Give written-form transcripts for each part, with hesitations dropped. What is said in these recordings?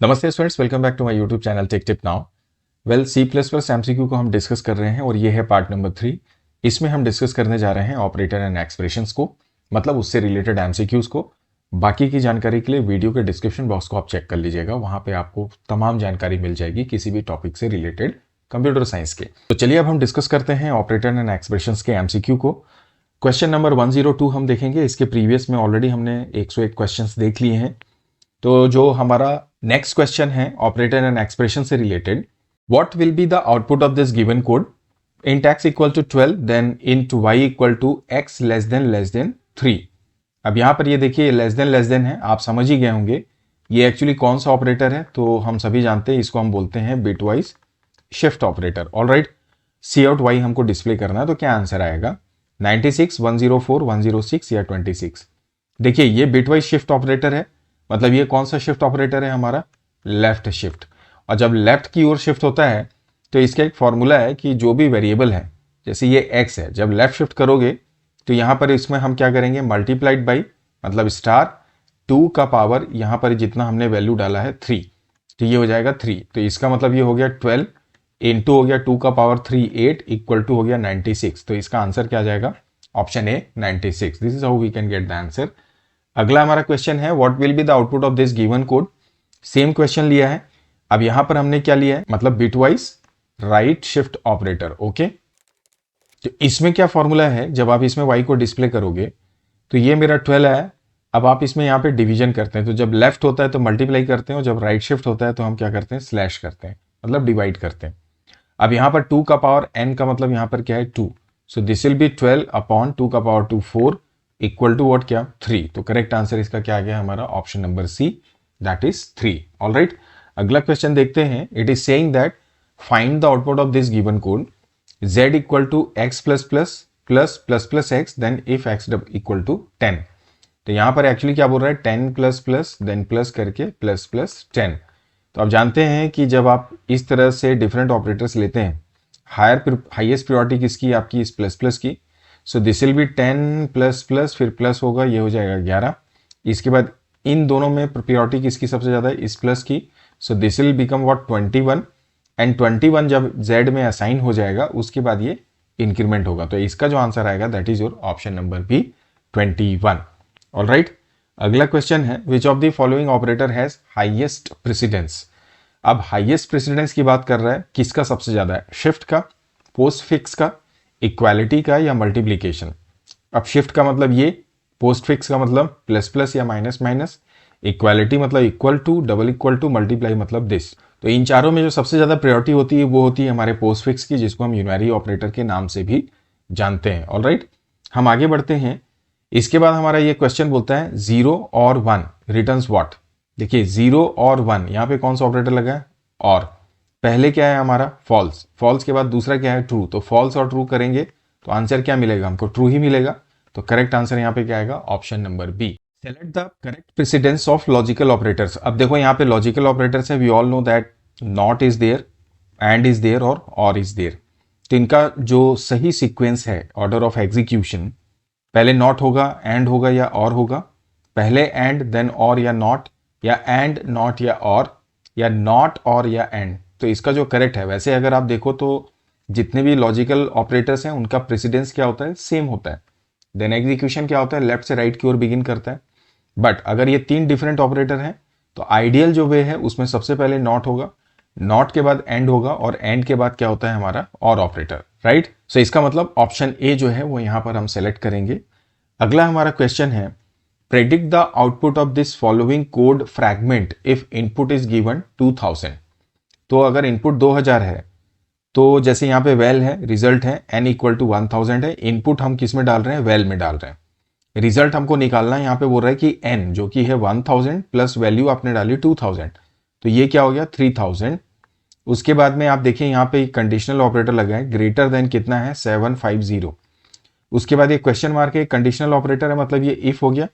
नमस्ते students, welcome back to my YouTube channel tech tip now. Well, C plus plus MCQ को हम discuss कर रहे हैं और ये है पार्ट नंबर 3। इसमें हम डिस्कस करने जा रहे हैं ऑपरेटर एंड एक्सप्रेशंस को, मतलब उससे रिलेटेड एमसीक्यूज को। बाकी की जानकारी के लिए वीडियो के डिस्क्रिप्शन बॉक्स को आप चेक कर लीजिएगा, वहां पे आपको तमाम जानकारी मिल जाएगी किसी भी टॉपिक से रिलेटेड कंप्यूटर साइंस के। तो चलिए अब हम डिस्कस करते हैं ऑपरेटर एंड एक्सप्रेशंस के एमसीक्यू को। क्वेश्चन नंबर 102 हम देखेंगे। इसके प्रीवियस में ऑलरेडी हमने 101 क्वेश्चंस देख लिए हैं। तो जो हमारा नेक्स्ट क्वेश्चन है ऑपरेटर एंड एक्सप्रेशन से related, what will be the output of this given code int x equal to 12 then int y equal to x less than 3। अब यहां पर ये देखिए लेस देन है, आप समझ ही गए होंगे ये एक्चुअली कौन सा ऑपरेटर है। तो हम सभी जानते हैं इसको हम बोलते हैं bitwise shift operator. Alright, C out Y हमको डिस्प्ले करना है, तो क्या आंसर आएगा 96, 104, 106 या 26। देखिए ये बिटवाइज शिफ्ट ऑपरेटर है, मतलब ये कौन सा शिफ्ट ऑपरेटर है हमारा, लेफ्ट शिफ्ट। और जब लेफ्ट की ओर शिफ्ट होता है तो इसका एक फॉर्मूला है कि जो भी वेरिएबल है, जैसे ये x है, जब लेफ्ट शिफ्ट करोगे तो यहां पर इसमें हम क्या करेंगे, मल्टीप्लाइड बाई मतलब स्टार 2 का पावर, यहां पर जितना हमने वैल्यू डाला है 3, तो ये हो जाएगा 3। तो इसका मतलब ये हो गया 12 इंटू हो गया 2 का पावर 3 8 इक्वल टू हो गया 96। तो इसका आंसर क्या जाएगा, option A 96। This is how we can get the answer. अगला हमारा क्वेश्चन है what will be the output of this given code. Same question लिया है, अब यहां पर हमने क्या लिया है, मतलब bitwise right shift operator. Okay, तो इसमें क्या फॉर्मूला है, जब आप इसमें y को डिस्प्ले करोगे तो ये मेरा 12 है। अब आप इसमें यहां पे डिवीजन करते हैं, तो जब लेफ्ट होता है तो मल्टीप्लाई करते हैं और जब राइट शिफ्ट होता है तो हम क्या करते हैं, स्लैश करते हैं, मतलब डिवाइड करते हैं। अब यहां पर 2 का पावर n का मतलब यहां पर क्या है 2, सो दिस विल बी 12 अपॉन 2 का पावर 2 4 इक्वल टू व्हाट, क्या 3। तो करेक्ट आंसर इसका क्या आ गया हमारा, option number C, that is 3। Alright, अगला क्वेश्चन देखते हैं। It is saying that find the output of this given code z equal to x plus plus plus plus plus X then if X equal to 10। तो यहां पर actually क्या बोल रहा है, 10 प्लस प्लस देन प्लस करके plus plus 10। तो आप जानते हैं कि जब आप इस तरह से डिफरेंट ऑपरेटर्स लेते हैं, हाईएस्ट प्रायोरिटी किसकी, आपकी इस प्लस प्लस की। सो this will B 10 plus plus फिर प्लस होगा, ये हो जाएगा 11। इसके बाद इन दोनों में प्रायोरिटी किसकी सबसे ज़्यादा है, इस प्लस की। सो this will become what 21, and 21 जब z में असाइन हो जाएगा उसके बाद ये इंक्रीमेंट होगा। तो इसका जो आंसर आएगा that is your option number B 21। Alright, अगला क्वेश्चन है which of the following operator has highest precedence. अब हाईएस्ट प्रेसिडेंस की बात कर रहा है, किसका सबसे ज्यादा है, शिफ्ट का, पोस्ट फिक्स का, इक्वालिटी का या मल्टीप्लीकेशन। अब शिफ्ट का मतलब ये, पोस्ट फिक्स का मतलब प्लस प्लस या माइनस माइनस, इक्वालिटी मतलब equal to, double equal to, multiply मतलब दिस। तो इन चारों में जो सबसे ज्यादा प्रायोरिटी होती है वो होती है हमारे पोस्ट फिक्स की, जिसको हम यूनरी ऑपरेटर के नाम से भी जानते हैं। ऑलराइट, हम आगे बढ़ते हैं। इसके बाद हमारा ये क्वेश्चन बोलता है 0 और 1 रिटर्न्स व्हाट। देखिए 0 और 1, यहाँ पे कौन सा ऑपरेटर लगा है, और पहले क्या है हमारा फॉल्स, फॉल्स के बाद दूसरा क्या है ट्रू। तो फॉल्स और ट्रू करेंगे तो आंसर क्या मिलेगा, हमको ट्रू ही मिलेगा। तो करेक्ट आंसर यहाँ पे क्या आएगा, option number B. Select the correct precedence of logical operators. अब देखो यहाँ पे लॉजिकल ऑपरेटर्स है, we all know that not is there, and is there or is there. तो इनका जो सही सीक्वेंस है ऑर्डर ऑफ एग्जीक्यूशन, पहले नॉट होगा, एंड होगा या और होगा, पहले एंड देन और या नॉट, या एंड नॉट या नॉट और या एंड। तो इसका जो करेक्ट है, वैसे अगर आप देखो तो जितने भी लॉजिकल ऑपरेटर्स हैं उनका प्रेसिडेंस क्या होता है, सेम होता है। देन एग्जीक्यूशन क्या होता है, लेफ्ट से राइट की ओर बिगिन करता है। बट अगर ये 3 डिफरेंट ऑपरेटर हैं तो आइडियल जो वे है उसमें सबसे पहले नॉट होगा, नॉट के बाद एंड होगा, और एंड के बाद क्या होता है हमारा और ऑपरेटर। राइट, सो इसका मतलब ऑप्शन ए जो है वो यहां पर हम सेलेक्ट करेंगे। अगला हमारा क्वेश्चन है predict the output of this following code fragment if input is given 2000। तो अगर इनपुट 2000 है तो जैसे यहाँ पे वेल है, रिजल्ट है n इक्वल टू 1000 है, इनपुट हम किस में डाल रहे हैं, वेल में डाल रहे हैं। रिजल्ट हमको निकालना है, यहाँ पे बोल रहा है कि n जो कि है 1000 प्लस वैल्यू आपने डाली 2000, तो ये क्या हो गया 3000। उसके बाद में आप देखिए यहाँ पे कंडीशनल ऑपरेटर लगा है, ग्रेटर देन कितना है 750। उसके बाद ये क्वेश्चन मार्क है, कंडीशनल ऑपरेटर है, मतलब ये इफ हो गया।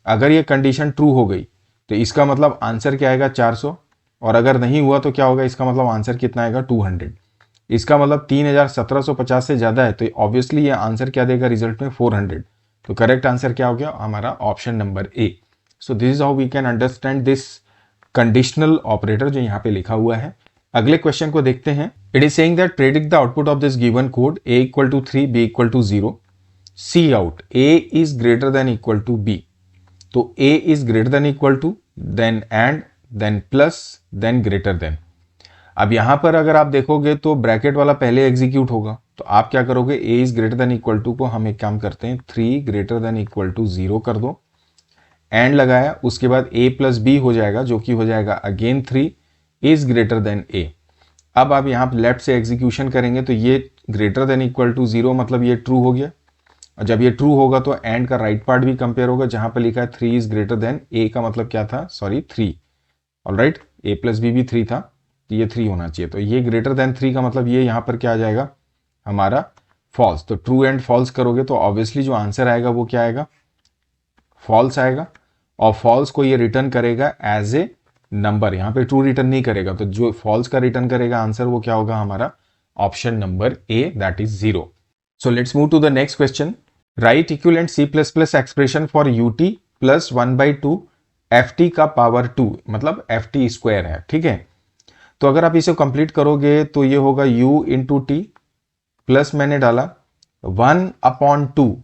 अगर ये कंडीशन ट्रू हो गई तो इसका मतलब आंसर क्या आएगा 400, और अगर नहीं हुआ तो क्या होगा, इसका मतलब आंसर कितना आएगा 200। इसका मतलब 3750 से ज्यादा है तो ऑब्वियसली ये आंसर क्या देगा रिजल्ट में 400। तो करेक्ट आंसर क्या हो गया हमारा, option number A. So this is how we can understand this conditional operator जो यहाँ पे लिखा हुआ है। अगले क्वेश्चन को देखते हैं। It is saying that predict the output of this given code a equal to 3 b equal to 0 C out a is greater than equal to b। तो a is greater than equal to, then and, then plus, then greater than. अब यहां पर अगर आप देखोगे तो bracket वाला पहले एग्जीक्यूट होगा, तो आप क्या करोगे, a is greater than equal to को हम एक काम करते हैं 3 ग्रेटर देन इक्वल टू 0 कर दो, एंड लगाया, उसके बाद a प्लस बी हो जाएगा जो कि हो जाएगा again 3 is greater then a। अब आप यहाँ लेफ्ट से एग्जीक्यूशन करेंगे तो ये ग्रेटर देन इक्वल टू 0 मतलब ये ट्रू हो गया, और जब ये ट्रू होगा तो एंड का राइट पार्ट भी कंपेयर होगा, जहां पर लिखा है 3 इज ग्रेटर देन a का मतलब क्या था, sorry 3, alright, a plus B भी 3 था तो ये 3 होना चाहिए, तो ये ग्रेटर देन 3 का मतलब ये यहाँ पर क्या आ जाएगा हमारा फॉल्स। तो ट्रू एंड फॉल्स करोगे तो ऑब्वियसली जो आंसर आएगा वो क्या आएगा, फॉल्स आएगा, और फॉल्स को ये रिटर्न करेगा एज ए नंबर, यहाँ पे ट्रू रिटर्न नहीं करेगा, तो जो फॉल्स का रिटर्न करेगा आंसर वो क्या होगा हमारा option number A, that is 0। So let's move to the next question. Write equivalent C plus plus expression for UT plus 1/2 F का पावर 2, मतलब एफ टी स्क्वायर है, ठीक है। तो अगर आप इसे कंप्लीट करोगे तो ये होगा u इंटू टी प्लस मैंने डाला 1/2,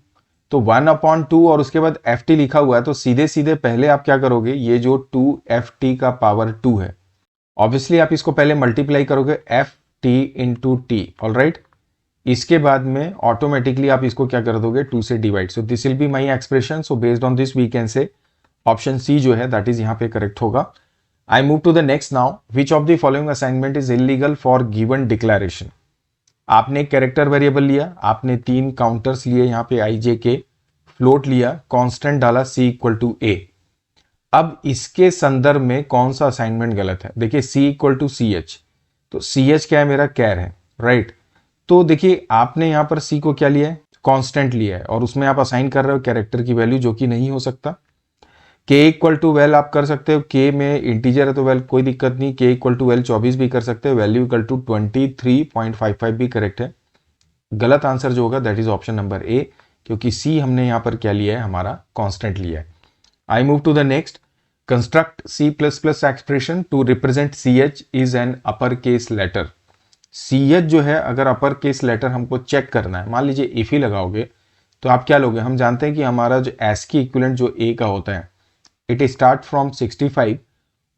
तो 1/2 और उसके बाद एफ टी लिखा हुआ है, तो सीधे सीधे पहले आप क्या करोगे, ये जो 2ft का पावर 2 है, ऑब्वियसली आप इसको पहले मल्टीप्लाई करोगे F T into T, alright. इसके बाद में ऑटोमेटिकली आप इसको क्या कर दोगे 2 से divide, so this will be my expression. So based on this we can say option C जो है दैट इज यहाँ पे करेक्ट होगा। I move to the next now. Which of the following assignment is illegal for given declaration. आपने एक character variable लिया, आपने 3 counters लिए, यहाँ पे आई जे के, फ्लोट लिया, कांस्टेंट डाला c इक्वल टू a। अब इसके संदर्भ में कौन सा असाइनमेंट गलत है, देखिए c equal to C H, तो सी एच क्या है, मेरा कैर है, राइट। तो देखिए आपने यहाँ पर c को क्या लिया है, कांस्टेंट लिया है, और उसमें आप असाइन कर रहे हो कैरेक्टर की वैल्यू, जो कि नहीं हो सकता। k इक्वल टू वेल आप कर सकते हो, k में इंटीजर है तो वेल कोई दिक्कत नहीं, k इक्वल टू वेल 24 भी कर सकते हो, वैल्यू इक्वल टू 23.55 भी करेक्ट है। गलत आंसर जो होगा दैट इज ऑप्शन नंबर ए, क्योंकि c हमने यहाँ पर क्या लिया है, हमारा कांस्टेंट लिया है। I move to the next. Construct C++ expression to represent CH is an upper case letter. CH जो है अगर अपर केस लेटर हमको चेक करना है, मान लीजिए इफ ही लगाओगे तो आप क्या लोगे, हम जानते हैं कि हमारा जो ASCII इक्विवेलेंट जो A का होता है इट स्टार्ट फ्रॉम 65,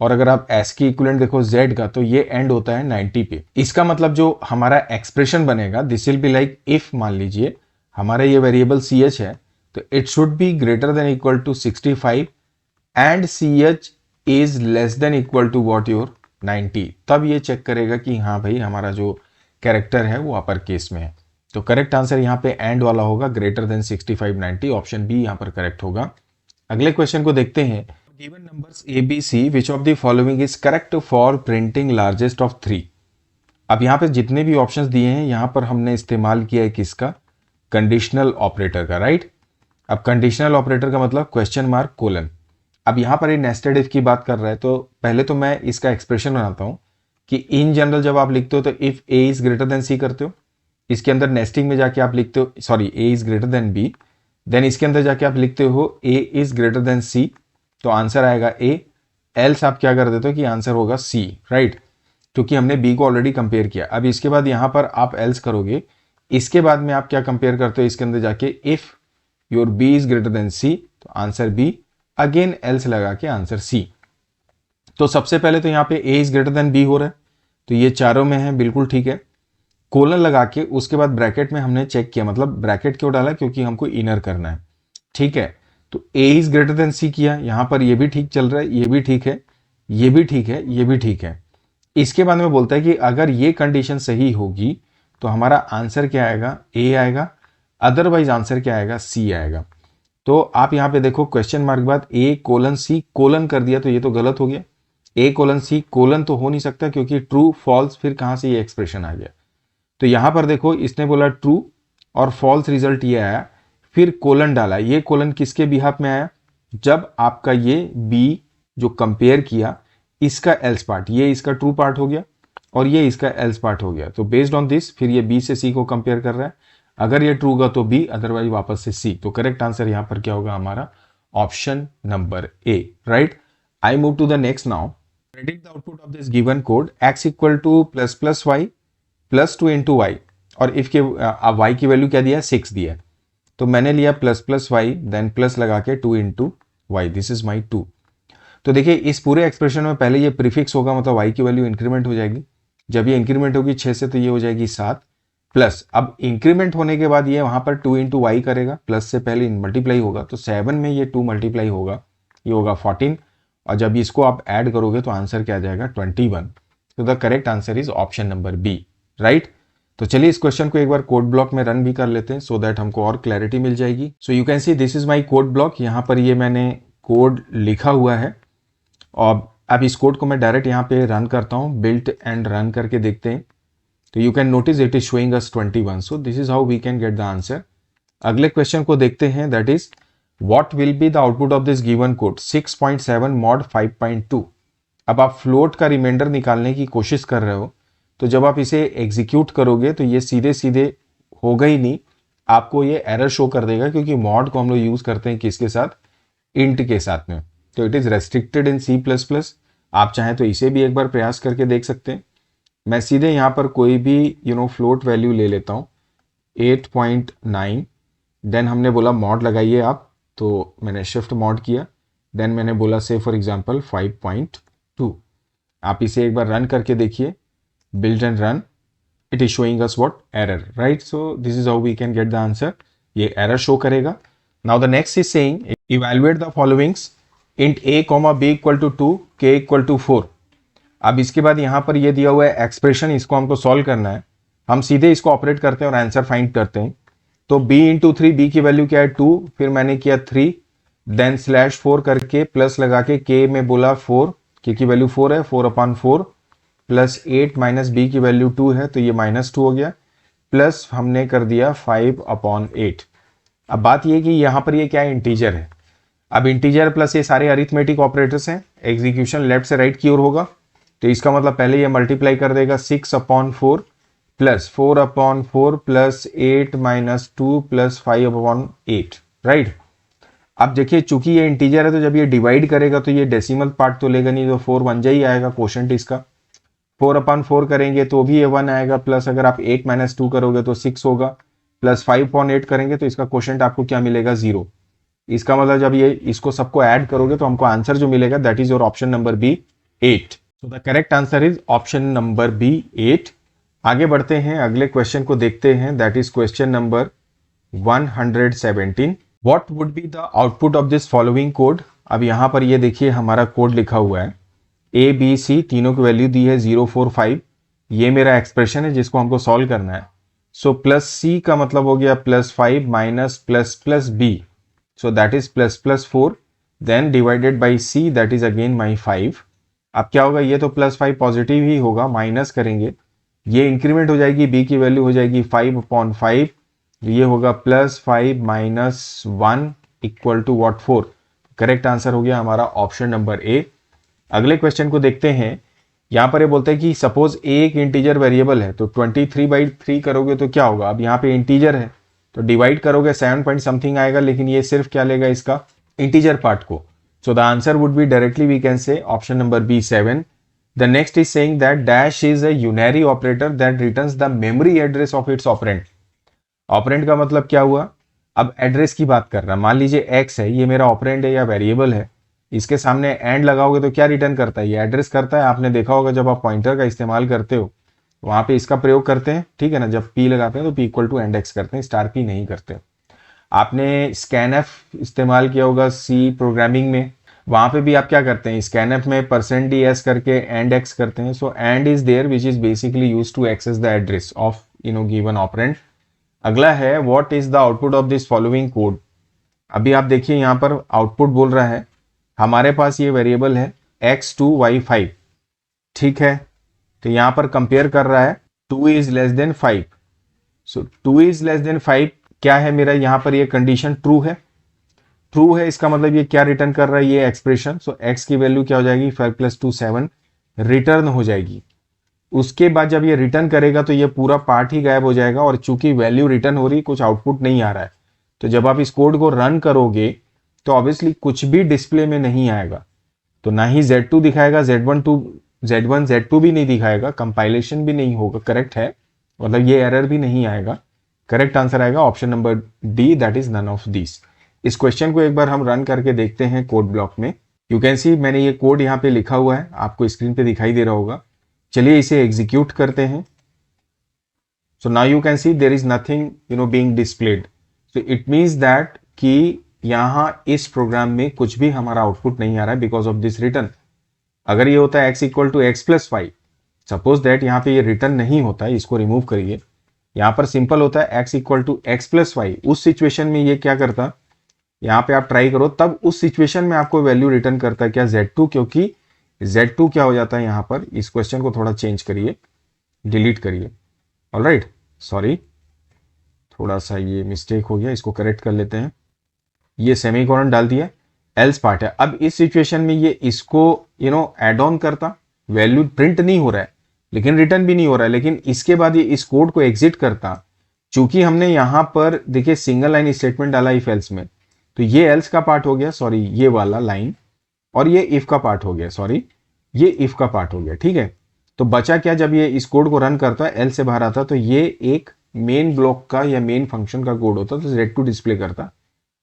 और अगर आप ASCII इक्विवेलेंट देखो Z का तो ये एंड होता है 90 पे। इसका मतलब जो हमारा एक्सप्रेशन बनेगा this will be like if, मान लीजिए हमारा ये वेरिएबल CH है तो it should be greater than equal to 65 and CH is less than equal to what your 90, तब ये चेक करेगा कि हाँ भाई हमारा जो कैरेक्टर है वो अपर केस में है। तो करेक्ट आंसर यहाँ पे एंड वाला होगा, ग्रेटर देन 65 90, ऑप्शन बी यहाँ पर करेक्ट होगा। अगले क्वेश्चन को देखते हैं। Given numbers A B C which of the following is correct for printing largest of 3। अब यहाँ पे जितने भी ऑप्शंस दिए हैं यहाँ पर हमने इस्तेमाल किया है किसका, कंडीशनल ऑपरेटर का, राइट। अब कंडीशनल ऑपरेटर का मतलब क्वेश्चन मार्क कोलन। अब यहाँ पर ये नेस्टेड इफ की बात कर रहा है, तो पहले तो मैं इसका एक्सप्रेशन बनाता हूँ कि इन जनरल जब आप लिखते हो तो if A is greater than C करते हो, इसके अंदर नेस्टिंग में जाके आप लिखते हो sorry A is greater than B, then इसके अंदर जाके आप लिखते हो A is greater than C, तो आंसर आएगा ए, एल्स आप क्या कर देते हो कि आंसर होगा सी, राइट, क्योंकि हमने बी को ऑलरेडी कंपेयर किया। अब इसके बाद यहाँ पर आप एल्स करोगे, इसके बाद में आप क्या कंपेयर करते हो इसके अंदर जाके, if your B is greater than C, तो आंसर बी, अगेन एल्स लगा के आंसर सी। तो सबसे पहले तो यहाँ पे ए इज ग्रेटर देन बी हो रहा है, तो ये चारों में है, बिल्कुल ठीक है। कोलन लगा के उसके बाद ब्रैकेट में हमने चेक किया, मतलब ब्रैकेट क्यों डाला, क्योंकि हमको इनर करना है, ठीक है। तो ए इज ग्रेटर देन सी किया, यहाँ पर ये भी ठीक चल रहा है, ये भी ठीक है, ये भी ठीक है, ये भी ठीक है। इसके बाद में बोलता है कि अगर ये कंडीशन सही होगी तो हमारा आंसर क्या आएगा, ए आएगा, अदरवाइज आंसर क्या आएगा, सी आएगा। तो आप यहाँ पे देखो क्वेश्चन मार्क के बाद ए कोलन सी कोलन कर दिया, तो ये तो गलत हो गया, ए कोलन सी कोलन तो हो नहीं सकता, क्योंकि ट्रू फॉल्स फिर कहाँ से ये एक्सप्रेशन आ गया। तो यहाँ पर देखो इसने बोला ट्रू और फॉल्स रिजल्ट ये आया, फिर कोलन डाला, ये कोलन किसके बिहाफ में आया, जब आपका ये बी जो कंपेयर किया इसका एल्स पार्ट, ये इसका ट्रू पार्ट हो गया और ये इसका एल्स पार्ट हो गया। तो बेस्ड ऑन दिस फिर ये बी से सी को कंपेयर कर रहा है, अगर ये ट्रू होगा तो बी, अदरवाइज वापस से सी। तो करेक्ट आंसर यहाँ पर क्या होगा हमारा option number A, right. I move to the next now. predict the output of this given code x equal to plus plus y plus 2 into y, और if के y की वैल्यू क्या दिया है 6 दिया है, तो मैंने लिया plus plus Y then plus लगा के 2 into Y, this is my 2। तो देखिए इस पूरे एक्सप्रेशन में पहले ये प्रीफिक्स होगा, मतलब वाई की वैल्यू इंक्रीमेंट हो जाएगी, जब ये इंक्रीमेंट होगी 6 से तो ये हो जाएगी 7 प्लस, अब इंक्रीमेंट होने के बाद ये वहाँ पर 2 इंटू वाई करेगा, प्लस से पहले मल्टीप्लाई होगा, तो 7 में ये 2 मल्टीप्लाई होगा, ये होगा 14, और जब इसको आप ऐड करोगे तो आंसर क्या आ जाएगा 21। तो the correct answer is option number B, right. तो चलिए इस क्वेश्चन को एक बार कोड ब्लॉक में रन भी कर लेते हैं सो दैट हमको और क्लैरिटी मिल जाएगी। So you can see this is my code block, यहाँ पर ये मैंने कोड लिखा हुआ है, और अब इस कोड को मैं डायरेक्ट यहाँ पे रन करता हूँ, बिल्ट एंड रन करके देखते हैं। तो you can notice it is showing us 21, so this is how we can get the answer. अगले क्वेश्चन को देखते हैं, that is what will be the output of this given code 6.7 mod 5.2। अब आप फ्लोट का रिमाइंडर निकालने की कोशिश कर रहे हो, तो जब आप इसे एग्जीक्यूट करोगे तो ये सीधे सीधे होगा ही नहीं, आपको ये एरर शो कर देगा, क्योंकि मॉड को हम लोग यूज करते हैं किसके साथ, इंट के साथ में, तो it is restricted in C++। आप चाहें तो इसे भी एक बार प्रयास करके देख सकते हैं। मैं सीधे यहाँ पर कोई भी फ्लोट वैल्यू ले लेता हूँ 8.9, देन हमने बोला मॉड लगाइए आप, तो मैंने शिफ्ट मॉड किया, देन मैंने बोला से फॉर एग्जांपल 5.2। आप इसे एक बार रन करके देखिए, build and run, it is showing us what error, right? So this is how we can get the answer, ये error show करेगा। Now the next is saying evaluate the followings int a comma b equal to 2 k equal to 4। अब इसके बाद यहाँ पर ये दिया हुआ है एक्सप्रेशन, इसको हमको सॉल्व करना है, हम सीधे इसको ऑपरेट करते हैं और आंसर फाइंड करते हैं। तो b इंटू 3, b की वैल्यू क्या है 2, फिर मैंने किया 3, देन स्लैश 4 करके प्लस लगा के k में बोला 4, k की वैल्यू 4 है, 4/4 प्लस 8 माइनस बी की वैल्यू 2 है, तो ये -2 हो गया, प्लस हमने कर दिया 5/8। अब बात ये कि यहाँ पर ये क्या है, इंटीजर है। अब इंटीजर प्लस ये सारे अरिथमेटिक ऑपरेटर्स हैं, एग्जीक्यूशन लेफ्ट से राइट की ओर होगा, तो इसका मतलब पहले ये मल्टीप्लाई कर देगा 6/4 plus 4/4 plus 8 minus 2 plus 5/8, right. अब देखिए चूंकि ये इंटीजर है, तो जब ये डिवाइड करेगा तो ये डेसिमल पार्ट तो लेगा नहीं, तो 4 1 जा ही आएगा क्वोशंट इसका। 4/4 करेंगे तो भी ये 1 आएगा, प्लस अगर आप 8 माइनस 2 करोगे तो 6 होगा, प्लस 5/8 करेंगे तो इसका क्वोशंट आपको क्या मिलेगा 0। इसका मतलब जब ये इसको सबको ऐड करोगे तो हमको आंसर जो मिलेगा that is your option number B 8। So the correct answer is option number B 8। आगे बढ़ते हैं, अगले क्वेश्चन को देखते हैं, that is question number 117। What would be the output of this following code. अब यहाँ पर ये देखिए हमारा कोड लिखा हुआ है, ए बी सी तीनों की वैल्यू दी है 0 4 5, ये मेरा एक्सप्रेशन है जिसको हमको सॉल्व करना है। सो प्लस सी का मतलब हो गया +5 minus plus B, so that is +4, then divided by C that is again my 5। अब क्या होगा, ये तो +5 पॉजिटिव ही होगा, माइनस करेंगे, ये इंक्रीमेंट हो जाएगी, बी की वैल्यू हो जाएगी 5/5, ये होगा +5 minus 1 equal to what 4। Correct answer हो गया हमारा ऑप्शन नंबर ए। अगले क्वेश्चन को देखते हैं, यहाँ पर ये बोलते हैं कि सपोज ए एक इंटीजर वेरिएबल है, तो 23/3 करोगे तो क्या होगा। अब यहाँ पे इंटीजर है तो डिवाइड करोगे 7 पॉइंट समथिंग आएगा, लेकिन ये सिर्फ क्या लेगा इसका इंटीजर पार्ट को। So the answer would be directly we can say option number B 7। The next is saying that dash is a unary operator that returns the memory address of its operand. Operand का मतलब क्या हुआ, अब address की बात कर रहा है, मान लीजिए एक्स है, ये मेरा ऑपरेंट है या वेरिएबल है, इसके सामने एंड लगाओगे तो क्या रिटर्न करता है, ये एड्रेस करता है। आपने देखा होगा जब आप पॉइंटर का इस्तेमाल करते हो वहां पे इसका प्रयोग करते हैं, ठीक है ना, जब पी लगाते हैं तो p = एंड एक्स करते हैं, स्टार p नहीं करते। आपने स्कैनएफ इस्तेमाल किया होगा सी प्रोग्रामिंग में, वहां पे भी आप क्या करते हैं, स्कैनएफ में %ds करके एंड एक्स करते हैं। So and is there which is basically use to access the address of given operand. अगला है what is the output of this following code. अभी आप देखिए यहाँ पर आउटपुट बोल रहा है, हमारे पास ये वेरिएबल है x2 y5, ठीक है, तो यहाँ पर कंपेयर कर रहा है 2 is less then 5। So 2 is less then 5 क्या है मेरा, यहाँ पर ये कंडीशन ट्रू है, ट्रू है, इसका मतलब ये क्या रिटर्न कर रहा है, ये एक्सप्रेशन। सो x की वैल्यू क्या हो जाएगी 5 + 2 7 रिटर्न हो जाएगी। उसके बाद जब ये रिटर्न करेगा तो ये पूरा पार्ट ही गायब हो जाएगा, और चूंकि वैल्यू रिटर्न हो रही, कुछ आउटपुट नहीं आ रहा है, तो जब आप इस कोड को रन करोगे तो ऑब्वियसली कुछ भी डिस्प्ले में नहीं आएगा। तो ना ही Z2 दिखाएगा, Z1 Z2 भी नहीं दिखाएगा, कंपाइलेशन भी नहीं होगा, करेक्ट है, मतलब ये एरर भी नहीं आएगा। करेक्ट आंसर आएगा option number D, that is none of this. इस क्वेश्चन को एक बार हम रन करके देखते हैं कोड ब्लॉक में। यू कैन सी मैंने ये कोड यहाँ पे लिखा हुआ है, आपको स्क्रीन पे दिखाई दे रहा होगा। चलिए इसे एग्जीक्यूट करते हैं। So now you can see there is nothing being displayed. So it means that कि यहाँ इस प्रोग्राम में कुछ भी हमारा आउटपुट नहीं आ रहा है बिकॉज ऑफ दिस रिटर्न। अगर ये होता है x equal to x plus y, suppose that यहाँ पे ये रिटर्न नहीं होता है, इसको रिमूव करिए, यहाँ पर सिंपल होता है x equal to x plus y, उस सिचुएशन में ये क्या करता, यहाँ पे आप ट्राई करो, तब उस सिचुएशन में आपको वैल्यू रिटर्न करता है क्या, Z2, क्योंकि Z2 क्या हो जाता है यहाँ पर, इस क्वेश्चन को थोड़ा चेंज करिए, डिलीट करिए। ऑलराइट, सॉरी थोड़ा सा ये मिस्टेक हो गया, इसको करेक्ट कर लेते हैं। ये सेमीकोलन डाल दिया, एल्स पार्ट है। अब इस सिचुएशन में ये इसको ऐड ऑन करता, वैल्यू प्रिंट नहीं हो रहा है लेकिन रिटर्न भी नहीं हो रहा है, लेकिन इसके बाद ये इस कोड को एग्जिट करता। चूंकि हमने यहां पर देखिए सिंगल लाइन स्टेटमेंट डाला इफ एल्स में, तो ये एल्स का पार्ट हो गया, सॉरी ये वाला लाइन, और ये इफ का पार्ट हो गया, सॉरी ये इफ का पार्ट हो गया, ठीक है। तो बचा क्या, जब ये इस कोड को रन करता है, एल से बाहर आता, तो ये एक मेन ब्लॉक का या मेन फंक्शन का कोड होता, तो Z2 डिस्प्ले करता।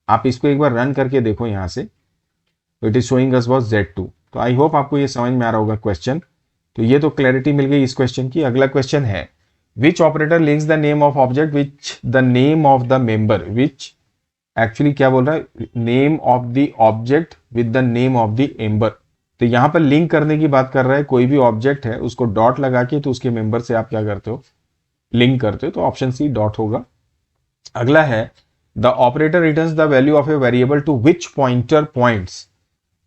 आप इसको एक बार रन करके देखो यहाँ से, तो it is showing us was Z2। तो आई होप आपको ये समझ में आ रहा होगा क्वेश्चन। तो ये तो क्लैरिटी मिल गई इस क्वेश्चन की। अगला क्वेश्चन है, which operator links the name of object which the name of the member, which actually क्या बोल रहा है, name of the object with the name of the member. तो यहाँ पर लिंक करने की बात कर रहा है, कोई भी ऑब्जेक्ट है उसको डॉट लगा के तो उसके मेंबर से आप क्या करते हो, लिंक करते हो, तो ऑप्शन सी डॉट होगा। अगला है, the operator returns the value of a variable to which pointer points.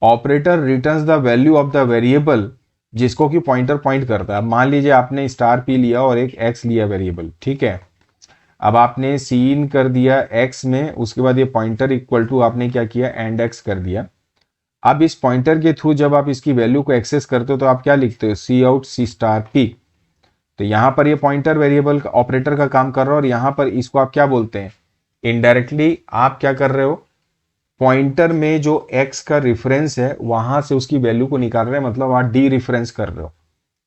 Operator returns the value of the variable जिसको कि पॉइंटर पॉइंट करता है। मान लीजिए आपने स्टार पी लिया और एक एक्स लिया वेरिएबल, ठीक है। अब आपने सीन कर दिया एक्स में, उसके बाद ये पॉइंटर इक्वल टू आपने क्या किया, एंड एक्स कर दिया। अब इस पॉइंटर के थ्रू जब आप इसकी वैल्यू को एक्सेस करते हो तो आप क्या लिखते हो, सी आउट सी स्टार पी। तो यहां पर ये पॉइंटर वेरिएबल ऑपरेटर का काम कर रहा है, और यहां पर इसको आप क्या बोलते हैं, इनडायरेक्टली आप क्या कर रहे हो, पॉइंटर में जो x का रिफरेंस है वहां से उसकी वैल्यू को निकाल रहे हैं, मतलब आप डी रिफरेंस कर रहे हो।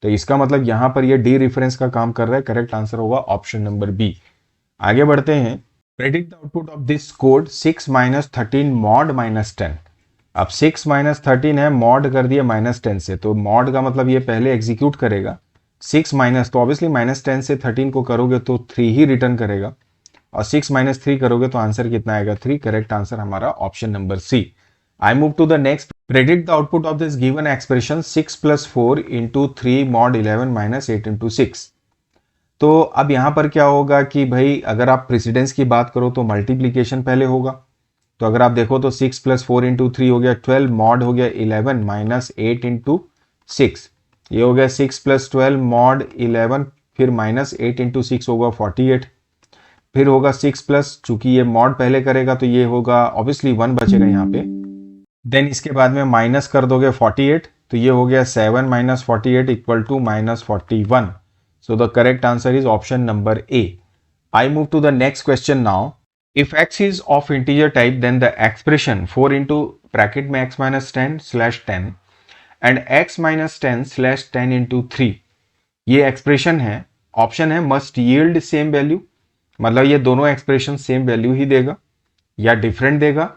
तो इसका मतलब यहां पर ये डी रिफरेंस का काम कर रहा है। करेक्ट आंसर होगा ऑप्शन नंबर बी। आगे बढ़ते हैं, predict the output of this code 6 - 13 mod -10। अब 6 - 13 है, मॉड कर दिया -10 से, तो मॉड का मतलब ये पहले एग्जीक्यूट करेगा 6 माइनस, तो ऑब्वियसली -10 से 13 को करोगे तो 3 ही रिटर्न करेगा, और 6 - 3 करोगे तो आंसर कितना आएगा, 3। करेक्ट आंसर हमारा option number C. I move to the next, predict the output of this given expression 6 + 4 × 3 mod 11 - 8 × 6। तो अब यहां पर क्या होगा कि भाई अगर आप प्रेसिडेंस की बात करो तो मल्टीप्लीकेशन पहले होगा। तो अगर आप देखो तो 6 + 4 × 3 हो गया 12, मॉड हो गया 11 - 8 × 6, ये हो गया 6 + 12 mod 11, फिर -8 × 6 होगा 48, फिर होगा 6+, चूंकि ये मॉड पहले करेगा तो ये होगा ऑब्वियसली 1 बचेगा यहाँ पे, देन इसके बाद में माइनस कर दोगे 48, तो ये हो गया 7 - 48 = -41। So the correct answer is option number A. I move to the next question now. If x is of integer type, then the expression 4 into bracket में x minus 10 slash 10 and x minus 10 slash 10 into 3, ये expression है, option है must yield same value, मतलब ये दोनों expression same value ही देगा या different देगा,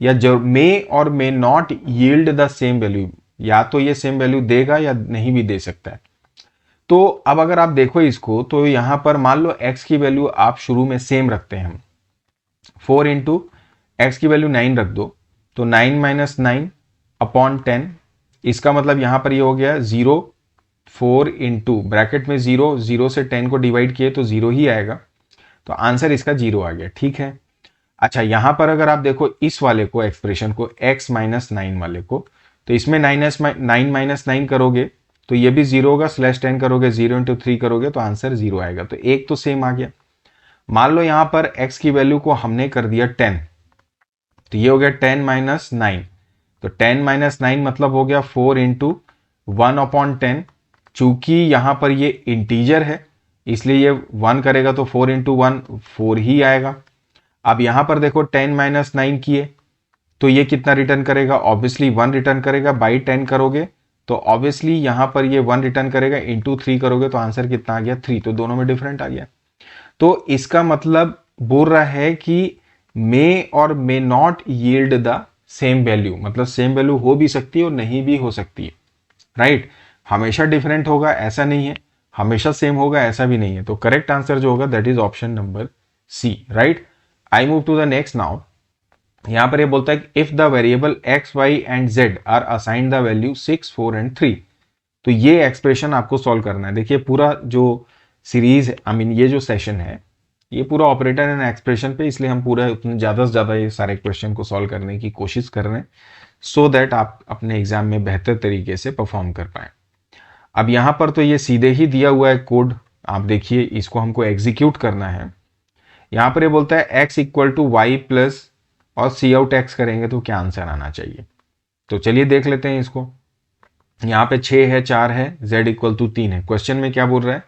या जो मे और may not yield the same value, या तो ये सेम वैल्यू देगा या नहीं भी दे सकता है। तो अब अगर आप देखो इसको, तो यहां पर मान लो x की वैल्यू आप शुरू में सेम रखते हैं, हम 4 × x की वैल्यू 9 रख दो, तो 9 - 9 अपॉन 10, इसका मतलब यहां पर ये हो गया 0, 4 × ब्रैकेट में 0, 0 से 10 को डिवाइड किए तो 0 ही आएगा, तो आंसर इसका 0 आ गया, ठीक है। अच्छा, यहां पर अगर आप देखो इस वाले को, एक्सप्रेशन को x - 9 वाले को, तो इसमें 9 - 9 करोगे तो ये भी 0 होगा, /10 करोगे 0 × 3 करोगे तो आंसर 0 आएगा, तो एक तो सेम आ गया। मान लो यहां पर x की वैल्यू को हमने कर दिया 10, तो ये हो गया 10 - 9, तो 10 - 9 मतलब हो गया 4 × 1/10, चूंकि यहां पर ये इंटीजर है इसलिए ये 1 करेगा तो 4 × 1 4 ही आएगा। अब यहां पर देखो 10 - 9 किए तो ये कितना रिटर्न करेगा, ऑब्वियसली 1 रिटर्न करेगा। बाई 10 करोगे तो ऑब्वियसली यहाँ पर ये 1 रिटर्न करेगा, इंटू 3 करोगे तो आंसर कितना आ गया 3, तो दोनों में डिफरेंट आ गया। तो इसका मतलब बोल रहा है कि मे और may not yield the same value, मतलब सेम वैल्यू हो भी सकती है और नहीं भी हो सकती है, राइट। हमेशा डिफरेंट होगा ऐसा नहीं है, हमेशा सेम होगा ऐसा भी नहीं है। तो करेक्ट आंसर जो होगा that is option number C, right. I move to the next now. यहां पर ये बोलता है if the variable x y and z are assign the value 6, 4 and 3, तो ये एक्सप्रेशन आपको सॉल्व करना है। देखिए पूरा जो सीरीज ये जो सेशन है ये पूरा ऑपरेटर एंड एक्सप्रेशन पे, इसलिए हम पूरा उतने ज़्यादा से ज़्यादा ये सारे क्वेश्चन को सॉल्व करने की कोशिश कर रहे हैं सो दैट आप अपने एग्जाम में बेहतर तरीके से परफॉर्म कर पाएँ। अब यहाँ पर तो ये सीधे ही दिया हुआ है कोड, आप देखिए इसको हमको एग्जीक्यूट करना है। यहाँ पर ये बोलता है x equal to y plus और सी आउट एक्स करेंगे तो क्या आंसर आना चाहिए। तो चलिए देख लेते हैं इसको। यहाँ पे 6 है, 4 है, z इक्वल टू 3 है। क्वेश्चन में क्या बोल रहा है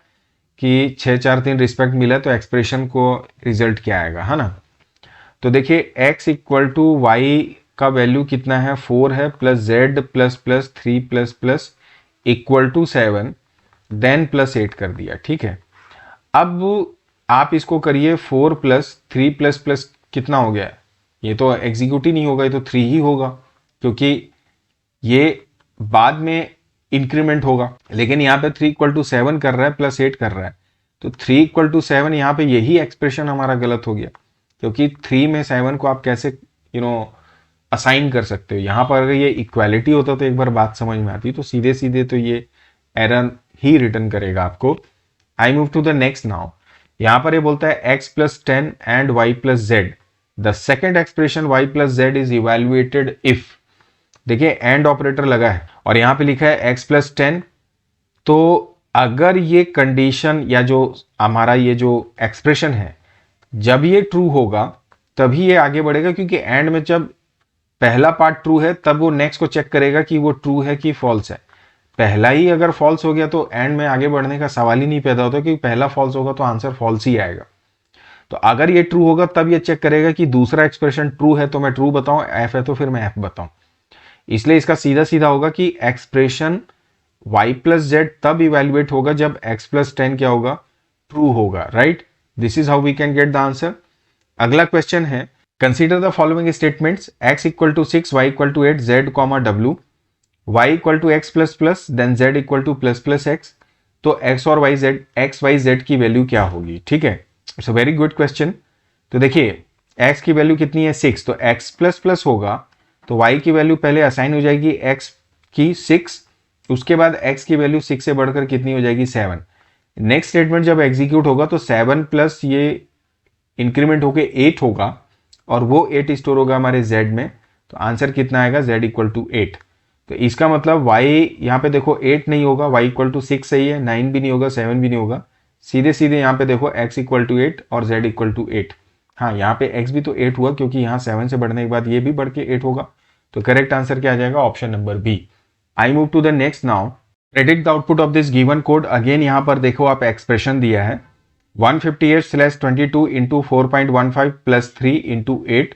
कि 6, 4, 3 रिस्पेक्ट मिला तो एक्सप्रेशन को रिजल्ट क्या आएगा, है ना। तो देखिए x इक्वल टू वाई का वैल्यू कितना है 4 है, plus z plus plus 3 plus plus equal to 7, then plus 8 कर दिया, ठीक है। अब आप इसको करिए 4 प्लस 3 प्लस प्लस कितना हो गया, ये तो एग्जीक्यूट ही नहीं होगा, ये तो 3 ही होगा क्योंकि ये बाद में इंक्रीमेंट होगा। लेकिन यहाँ पे 3 इक्वल टू 7 कर रहा है, प्लस 8 कर रहा है, तो 3 इक्वल टू 7 यहाँ पे यही एक्सप्रेशन हमारा गलत हो गया, क्योंकि 3 में 7 को आप कैसे असाइन कर सकते हो। यहाँ पर अगर ये इक्वालिटी होता तो एक बार बात समझ में आती, तो सीधे सीधे तो ये एरर ही रिटर्न करेगा आपको। I move to the next now. यहाँ पर ये बोलता है x plus 10 and y plus z, the second expression y plus z is evaluated if, देखिए एंड ऑपरेटर लगा है और यहाँ पे लिखा है x प्लस 10, तो अगर ये कंडीशन या जो हमारा ये जो एक्सप्रेशन है जब ये ट्रू होगा तभी ये आगे बढ़ेगा, क्योंकि एंड में जब पहला पार्ट ट्रू है तब वो नेक्स्ट को चेक करेगा कि वो ट्रू है कि फॉल्स है। पहला ही अगर फॉल्स हो गया तो एंड में आगे बढ़ने का सवाल ही नहीं पैदा होता, क्योंकि पहला फॉल्स होगा तो आंसर फॉल्स ही आएगा। तो अगर ये ट्रू होगा तब ये चेक करेगा कि दूसरा एक्सप्रेशन ट्रू है तो मैं ट्रू बताऊं, एफ है तो फिर मैं एफ बताऊं। इसलिए इसका सीधा सीधा होगा कि एक्सप्रेशन y प्लस जेड तब इवेल्युएट होगा जब x प्लस 10 क्या होगा, ट्रू होगा, right. This is how we can get the answer. अगला क्वेश्चन है consider the following statements, x equal to 6, y equal to 8, z comma w, y equal to x plus plus then z equal to plus plus x, तो x और x y z की value क्या होगी, ठीक है। It's a very good question. तो देखिए x की वैल्यू कितनी है 6, तो x प्लस प्लस होगा तो y की वैल्यू पहले असाइन हो जाएगी x की 6, उसके बाद x की वैल्यू 6 से बढ़कर कितनी हो जाएगी 7। नेक्स्ट स्टेटमेंट जब एग्जीक्यूट होगा तो 7 प्लस ये इंक्रीमेंट होके 8 होगा और वो 8 स्टोर होगा हमारे z में, तो आंसर कितना आएगा z इक्वल टू 8। तो इसका मतलब y यहाँ पे देखो 8 नहीं होगा, y इक्वल टू 6 सही है, 9 भी नहीं होगा, 7 भी नहीं होगा, सीधे सीधे यहाँ पे देखो x इक्वल टू 8 और z इक्वल टू 8। हाँ यहाँ पे x भी तो 8 हुआ क्योंकि यहाँ 7 से बढ़ने के बाद ये भी बढ़ के 8 होगा, तो करेक्ट आंसर क्या आ जाएगा, option number B. I move to the next now. Predict the output of this given code. Again यहाँ पर देखो आप एक्सप्रेशन दिया है 158/22 इंटू 4.15 प्लस 3 इंटू 8।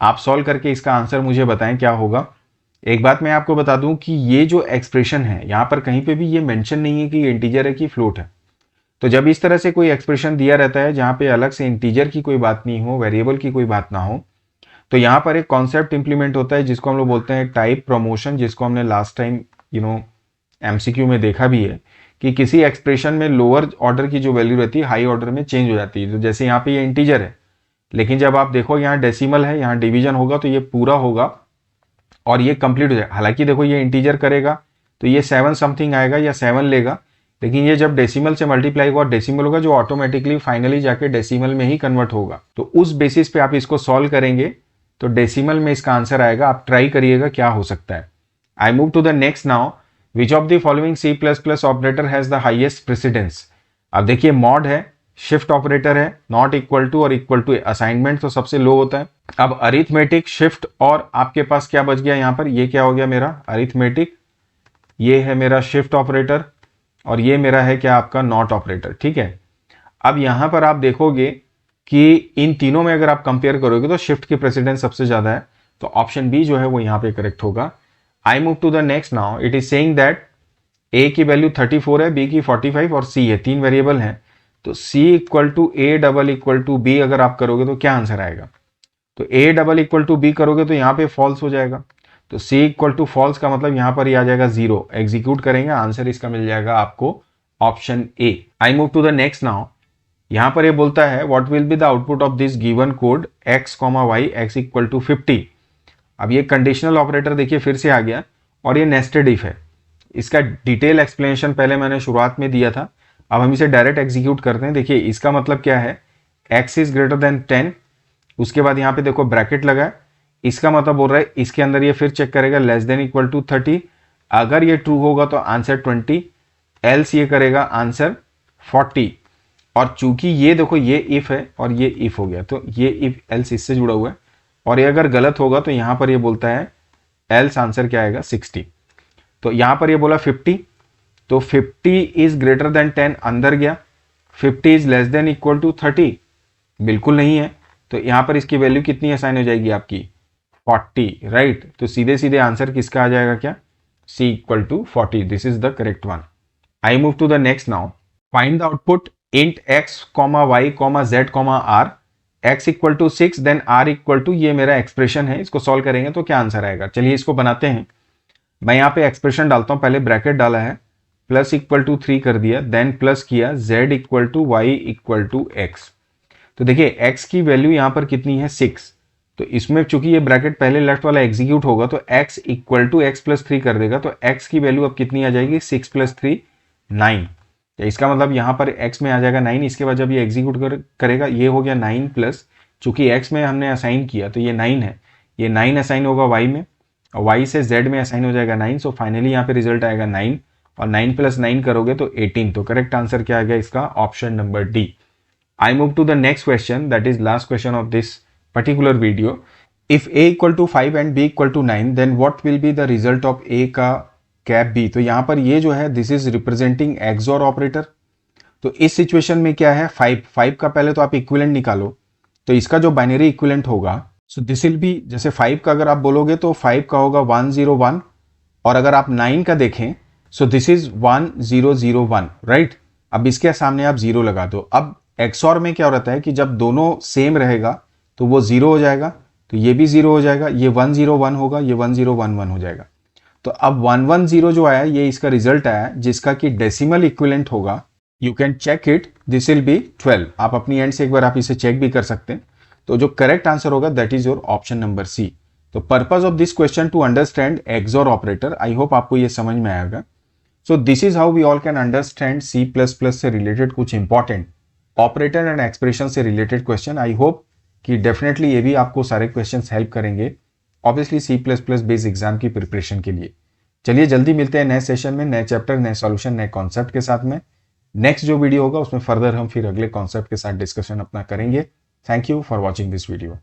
आप सॉल्व करके इसका आंसर मुझे बताएं क्या होगा। एक बात मैं आपको बता दूं कि ये जो एक्सप्रेशन है यहाँ पर कहीं पे भी ये मेंशन नहीं है कि ये इंटीजर है कि फ्लोट है। तो जब इस तरह से कोई एक्सप्रेशन दिया रहता है जहाँ पे अलग से इंटीजर की कोई बात नहीं हो, वेरिएबल की कोई बात ना हो, तो यहाँ पर एक कॉन्सेप्ट इंप्लीमेंट होता है जिसको हम लोग बोलते हैं टाइप प्रमोशन, जिसको हमने लास्ट टाइम एमसीक्यू में देखा भी है कि किसी एक्सप्रेशन में लोअर ऑर्डर की जो वैल्यू रहती है हाई ऑर्डर में चेंज हो जाती है। तो जैसे यहाँ पे ये इंटीजर है, लेकिन जब आप देखो यहाँ डेसिमल है, यहाँ डिवीजन होगा तो ये पूरा होगा और ये कंप्लीट हो जाएगा। हालांकि देखो ये इंटीजर करेगा तो ये 7 समथिंग आएगा या 7 लेगा, लेकिन ये जब डेसिमल से मल्टीप्लाई होगा और डेसिमल होगा जो ऑटोमेटिकली फाइनली जाके डेसिमल में ही कन्वर्ट होगा। तो उस बेसिस पे आप इसको सॉल्व करेंगे तो डेसिमल में इसका आंसर आएगा। आप ट्राई करिएगा क्या हो सकता है। I move to the next now. Which of the following C++ operator has the highest precedence. अब देखिए मॉड है, शिफ्ट ऑपरेटर है, नॉट इक्वल टू और इक्वल टू असाइनमेंट तो सबसे लो होता है। अब अरिथमेटिक, शिफ्ट और आपके पास क्या बच गया यहाँ पर, ये क्या हो गया मेरा अरिथमेटिक, ये है मेरा शिफ्ट ऑपरेटर और ये मेरा है क्या आपका नॉट ऑपरेटर, ठीक है। अब यहाँ पर आप देखोगे कि इन तीनों में अगर आप कंपेयर करोगे तो शिफ्ट की प्रेसिडेंस सबसे ज्यादा है, तो ऑप्शन बी जो है वो यहाँ पे करेक्ट होगा। I move to the next now. It is saying that A की वैल्यू 34 है, बी की 45 और सी है, 3 वेरिएबल हैं। तो C equal to A double equal to B अगर आप करोगे तो क्या आंसर आएगा? तो A double equal to B करोगे तो यहाँ पे फॉल्स हो जाएगा। तो सी इक्वल टू फॉल्स का मतलब यहाँ पर ही आ जाएगा 0। एग्जीक्यूट करेंगे, आंसर इसका मिल जाएगा आपको option A. I move to the next now. यहाँ पर ये बोलता है what will be the output of this given code x, y x equal to 50। अब ये कंडीशनल ऑपरेटर देखिए फिर से आ गया और ये नेस्टेड इफ है। इसका डिटेल एक्सप्लेनेशन पहले मैंने शुरुआत में दिया था। अब हम इसे डायरेक्ट एग्जीक्यूट करते हैं। देखिए इसका मतलब क्या है, x इज ग्रेटर देन 10, उसके बाद यहाँ पे देखो ब्रैकेट लगा है, इसका मतलब बोल रहा है इसके अंदर ये फिर चेक करेगा लेस देन इक्वल टू 30। अगर ये ट्रू होगा तो आंसर 20, एल्स ये करेगा आंसर 40। और चूंकि ये देखो ये इफ है और ये इफ हो गया, तो ये इफ एल्स इससे जुड़ा हुआ है, और ये अगर गलत होगा तो यहां पर ये बोलता है एल्स आंसर क्या आएगा 60। तो यहां पर ये बोला 50, तो 50 इज ग्रेटर देन 10 अंदर गया, 50 is less than equal to 30 बिल्कुल नहीं है, तो यहां पर इसकी वैल्यू कितनी असाइन हो जाएगी आपकी 40, राइट। तो सीधे सीधे आंसर किसका आ जाएगा क्या, C equal to 40। This is the correct one. I move to the next now. Find the output int x, y, z, r, x equal to 6 then r equal to, ये मेरा expression है, इसको solve करेंगे तो क्या answer आएगा। चलिए इसको बनाते हैं। मैं यहाँ पे एक्सप्रेशन डालता हूँ, पहले ब्रैकेट डाला है, प्लस इक्वल टू 3 कर दिया, देन प्लस किया z equal to y equal to x। तो देखिए x की वैल्यू यहाँ पर कितनी है 6, तो इसमें चूंकि ये ब्रैकेट पहले लेफ्ट वाला एग्जीक्यूट होगा तो x equal to x plus 3 कर देगा, तो x की वैल्यू अब कितनी आ जाएगी 6 प्लस 3 9। इसका मतलब यहाँ पर x में आ जाएगा 9। इसके बाद जब ये एग्जीक्यूट करेगा ये हो गया 9 प्लस, चूंकि x में हमने असाइन किया तो ये 9 है, ये 9 असाइन होगा y में और y से z में असाइन हो जाएगा 9। सो फाइनली यहाँ पे रिजल्ट आएगा 9 और 9 प्लस 9 करोगे तो 18। तो करेक्ट आंसर क्या आ गया इसका, option number D. I move to the next question, that is last question of this particular video. If a equal to 5 and b equal to 9 then what will be the result of a का cap बी। तो यहां पर ये जो है this is representing XOR operator. तो इस सिचुएशन में क्या है 5 का पहले तो आप इक्विवेलेंट निकालो, तो इसका जो बाइनरी इक्विवेलेंट होगा सो दिस विल बी, जैसे 5 का अगर आप बोलोगे तो 5 का होगा 101, और अगर आप 9 का देखें सो दिस इज 1001, राइट। अब इसके सामने आप 0 लगा दो। अब एक्सऑर में क्या रहता है कि जब दोनों सेम रहेगा तो वो 0 हो जाएगा, तो ये भी 0 हो जाएगा, ये 101 होगा, ये 1011 हो जाएगा। तो अब 110 जो आया ये इसका रिजल्ट आया, जिसका कि डेसिमल इक्विवेलेंट होगा, you can check it, this will be 12। आप अपनी एंड से एक बार आप इसे चेक भी कर सकते हैं। तो जो करेक्ट आंसर होगा that is your option number C. तो purpose of this question to understand XOR operator, I hope आपको ये समझ में आएगा। So this is how we all can understand C++ से रिलेटेड कुछ इंपॉर्टेंट ऑपरेटर एंड एक्सप्रेशन से रिलेटेड क्वेश्चन। आई होप कि डेफिनेटली ये भी आपको सारे क्वेश्चंस हेल्प करेंगे ऑब्वियसली C++ बेस्ड एग्जाम की प्रिपरेशन के लिए। चलिए जल्दी मिलते हैं नए सेशन में, नए चैप्टर, नए सॉल्यूशन, नए कॉन्सेप्ट के साथ में। नेक्स्ट जो वीडियो होगा उसमें फर्दर हम फिर अगले कॉन्सेप्ट के साथ डिस्कशन अपना करेंगे। Thank you for watching this video.